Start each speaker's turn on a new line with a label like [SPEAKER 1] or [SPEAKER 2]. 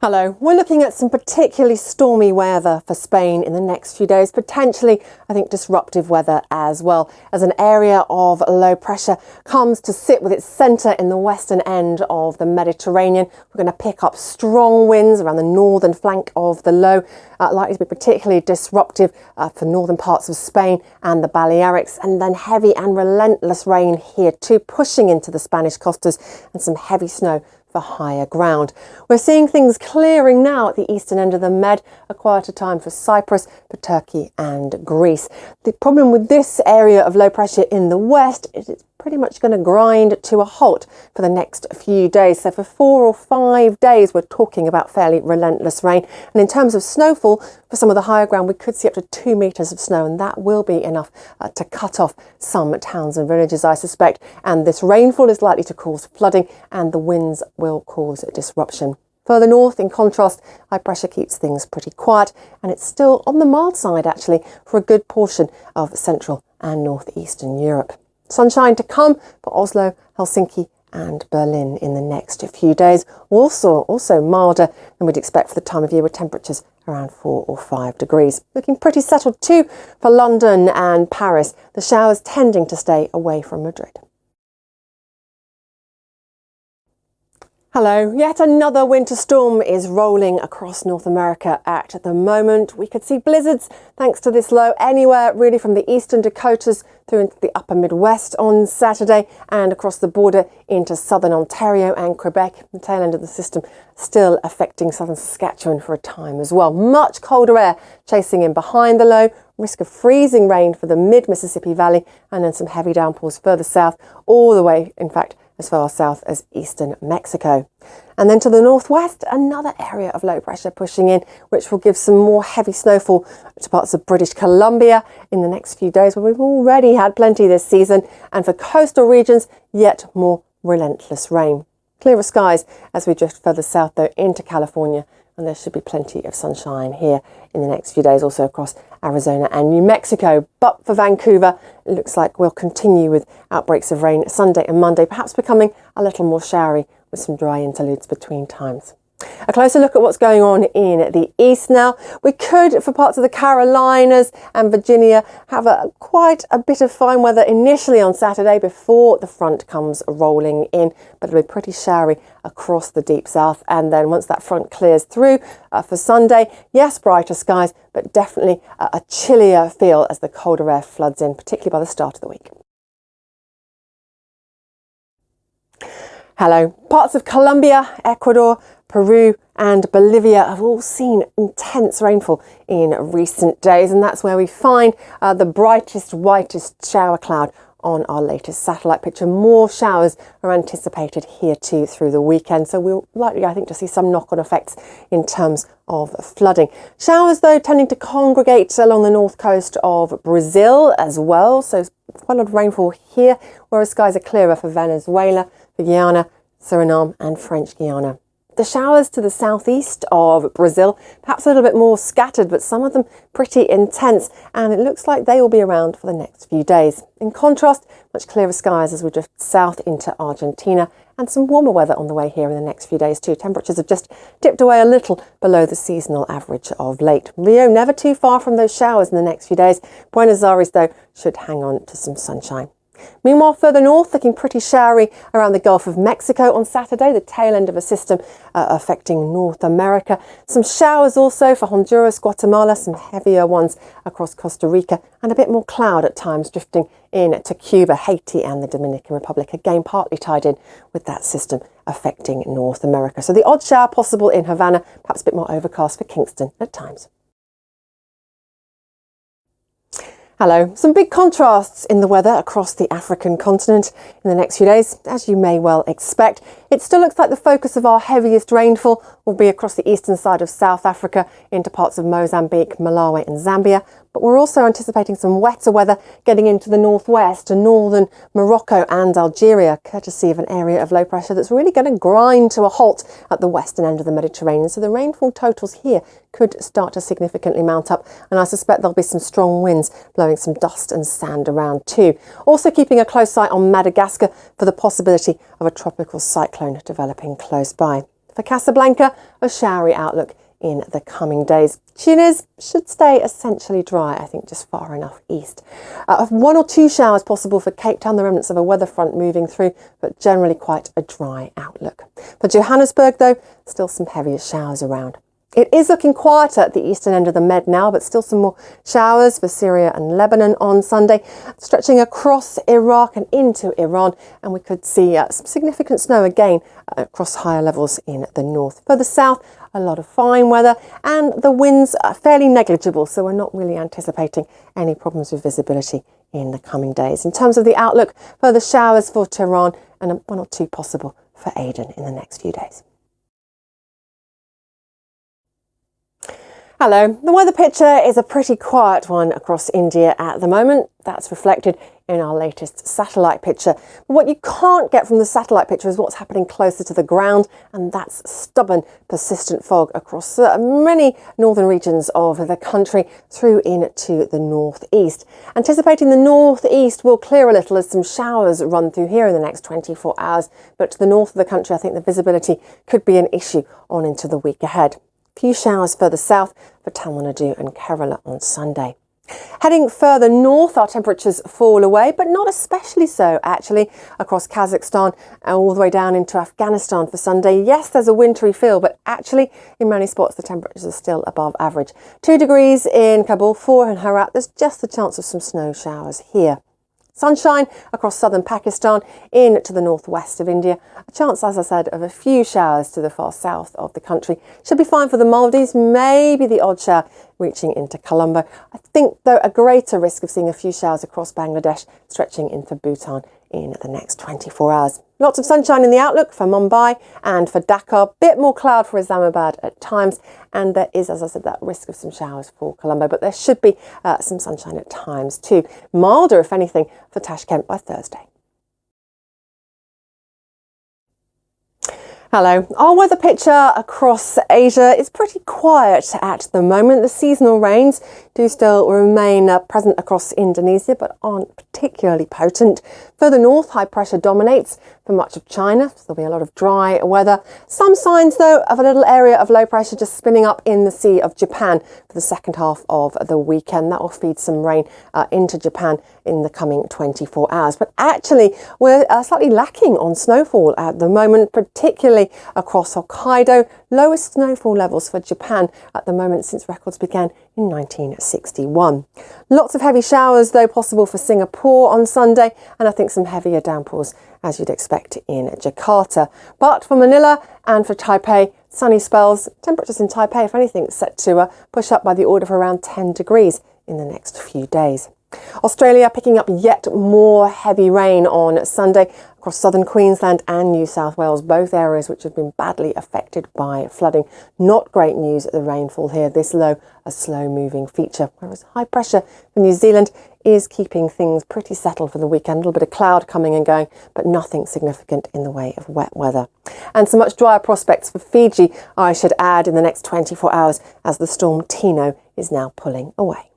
[SPEAKER 1] Hello, we're looking at some particularly stormy weather for Spain in the next few days, potentially, I think, disruptive weather as well, as an area of low pressure comes to sit with its centre in the western end of the Mediterranean. We're going to pick up strong winds around the northern flank of the low, likely to be particularly disruptive for northern parts of Spain and the Balearics, and then heavy and relentless rain here too, pushing into the Spanish costas, and some heavy snow for higher ground. We're seeing things clearing now at the eastern end of the Med, a quieter time for Cyprus, for Turkey and Greece. The problem with this area of low pressure in the west is it's pretty much going to grind to a halt for the next few days. So for 4 or 5 days, we're talking about fairly relentless rain. And in terms of snowfall, for some of the higher ground, we could see up to 2 metres of snow, and that will be enough to cut off some towns and villages, I suspect. And this rainfall is likely to cause flooding, and the winds will cause disruption. Further north, in contrast, high pressure keeps things pretty quiet, and it's still on the mild side, actually, for a good portion of Central and Northeastern Europe. Sunshine to come for Oslo, Helsinki and Berlin in the next few days. Also milder than we'd expect for the time of year, with temperatures around 4 or 5 degrees. Looking pretty settled too for London and Paris, the showers tending to stay away from Madrid. Hello, yet another winter storm is rolling across North America at the moment. We could see blizzards thanks to this low anywhere really from the eastern Dakotas through into the upper Midwest on Saturday, and across the border into southern Ontario and Quebec. The tail end of the system still affecting southern Saskatchewan for a time as well. Much colder air chasing in behind the low, risk of freezing rain for the mid-Mississippi Valley, and then some heavy downpours further south, all the way, in fact, as far south as eastern Mexico. And then to the northwest, another area of low pressure pushing in, which will give some more heavy snowfall to parts of British Columbia in the next few days, where we've already had plenty this season, and for coastal regions, yet more relentless rain. Clearer skies as we drift further south, though, into California, and there should be plenty of sunshine here in the next few days, also across Arizona and New Mexico. But for Vancouver, it looks like we'll continue with outbreaks of rain Sunday and Monday, perhaps becoming a little more showery with some dry interludes between times. A closer look at what's going on in the east now. We could, for parts of the Carolinas and Virginia, have quite a bit of fine weather initially on Saturday before the front comes rolling in, but it'll be pretty showery across the deep south. And then once that front clears through for Sunday, yes, brighter skies, but definitely a chillier feel as the colder air floods in, particularly by the start of the week. Hello. Parts of Colombia, Ecuador, Peru and Bolivia have all seen intense rainfall in recent days, and that's where we find the brightest, whitest shower cloud on our latest satellite picture. More showers are anticipated here too through the weekend, so we're likely, I think, to see some knock-on effects in terms of flooding. Showers, though, tending to congregate along the north coast of Brazil as well, so quite a lot of rainfall here, whereas skies are clearer for Venezuela, for Guyana, Suriname and French Guiana. The showers to the southeast of Brazil, perhaps a little bit more scattered, but some of them pretty intense, and it looks like they will be around for the next few days. In contrast, much clearer skies as we drift south into Argentina, and some warmer weather on the way here in the next few days too. Temperatures have just dipped away a little below the seasonal average of late. Rio never too far from those showers in the next few days. Buenos Aires, though, should hang on to some sunshine. Meanwhile, further north, looking pretty showery around the Gulf of Mexico on Saturday, the tail end of a system affecting North America. Some showers also for Honduras, Guatemala, some heavier ones across Costa Rica, and a bit more cloud at times drifting in to Cuba, Haiti and the Dominican Republic, again partly tied in with that system affecting North America. So the odd shower possible in Havana, perhaps a bit more overcast for Kingston at times. Hello. Some big contrasts in the weather across the African continent in the next few days, as you may well expect. It still looks like the focus of our heaviest rainfall will be across the eastern side of South Africa into parts of Mozambique, Malawi and Zambia. But we're also anticipating some wetter weather getting into the northwest to northern Morocco and Algeria, courtesy of an area of low pressure that's really going to grind to a halt at the western end of the Mediterranean. So the rainfall totals here could start to significantly mount up, and I suspect there'll be some strong winds blowing some dust and sand around too. Also keeping a close eye on Madagascar for the possibility of a tropical cyclone developing close by. For Casablanca, a showery outlook in the coming days. Tunis should stay essentially dry, I think just far enough east. 1 or 2 showers possible for Cape Town, the remnants of a weather front moving through, but generally quite a dry outlook. For Johannesburg, though, still some heavier showers around. It is looking quieter at the eastern end of the Med now, but still some more showers for Syria and Lebanon on Sunday, stretching across Iraq and into Iran, and we could see some significant snow again across higher levels in the north. Further south, a lot of fine weather, and the winds are fairly negligible, so we're not really anticipating any problems with visibility in the coming days. In terms of the outlook, further showers for Tehran and 1 or 2 possible for Aden in the next few days. Hello, the weather picture is a pretty quiet one across India at the moment. That's reflected in our latest satellite picture. But what you can't get from the satellite picture is what's happening closer to the ground, and that's stubborn, persistent fog across many northern regions of the country through into the northeast. Anticipating the northeast will clear a little as some showers run through here in the next 24 hours, but to the north of the country I think the visibility could be an issue on into the week ahead. Few showers further south for Tamil Nadu and Kerala on Sunday. Heading further north, our temperatures fall away, but not especially so, actually, across Kazakhstan and all the way down into Afghanistan for Sunday. Yes, there's a wintry feel, but actually, in many spots, the temperatures are still above average. 2 degrees in Kabul, 4 in Herat. There's just the chance of some snow showers here. Sunshine across southern Pakistan into the northwest of India. A chance, as I said, of a few showers to the far south of the country. Should be fine for the Maldives, maybe the odd shower reaching into Colombo. I think, though, a greater risk of seeing a few showers across Bangladesh, stretching into Bhutan in the next 24 hours. Lots of sunshine in the outlook for Mumbai and for Dhaka. Bit more cloud for Islamabad at times. And there is, as I said, that risk of some showers for Colombo. But there should be some sunshine at times too. Milder, if anything, for Tashkent by Thursday. Hello. Our weather picture across Asia is pretty quiet at the moment. The seasonal rains do still remain present across Indonesia, but aren't particularly potent. Further north, high pressure dominates for much of China, so there'll be a lot of dry weather. Some signs, though, of a little area of low pressure just spinning up in the Sea of Japan for the second half of the weekend. That will feed some rain into Japan in the coming 24 hours. But actually, we're slightly lacking on snowfall at the moment, particularly across Hokkaido. Lowest snowfall levels for Japan at the moment since records began in 1961. Lots of heavy showers, though, possible for Singapore on Sunday, and I think some heavier downpours as you'd expect in Jakarta. But for Manila and for Taipei, sunny spells. Temperatures in Taipei, if anything, set to push up by the order of around 10 degrees in the next few days. Australia picking up yet more heavy rain on Sunday across southern Queensland and New South Wales, both areas which have been badly affected by flooding. Not great news, the rainfall here, this low, a slow-moving feature, whereas high pressure for New Zealand is keeping things pretty settled for the weekend. A little bit of cloud coming and going, but nothing significant in the way of wet weather. And some much drier prospects for Fiji, I should add, in the next 24 hours as the storm Tino is now pulling away.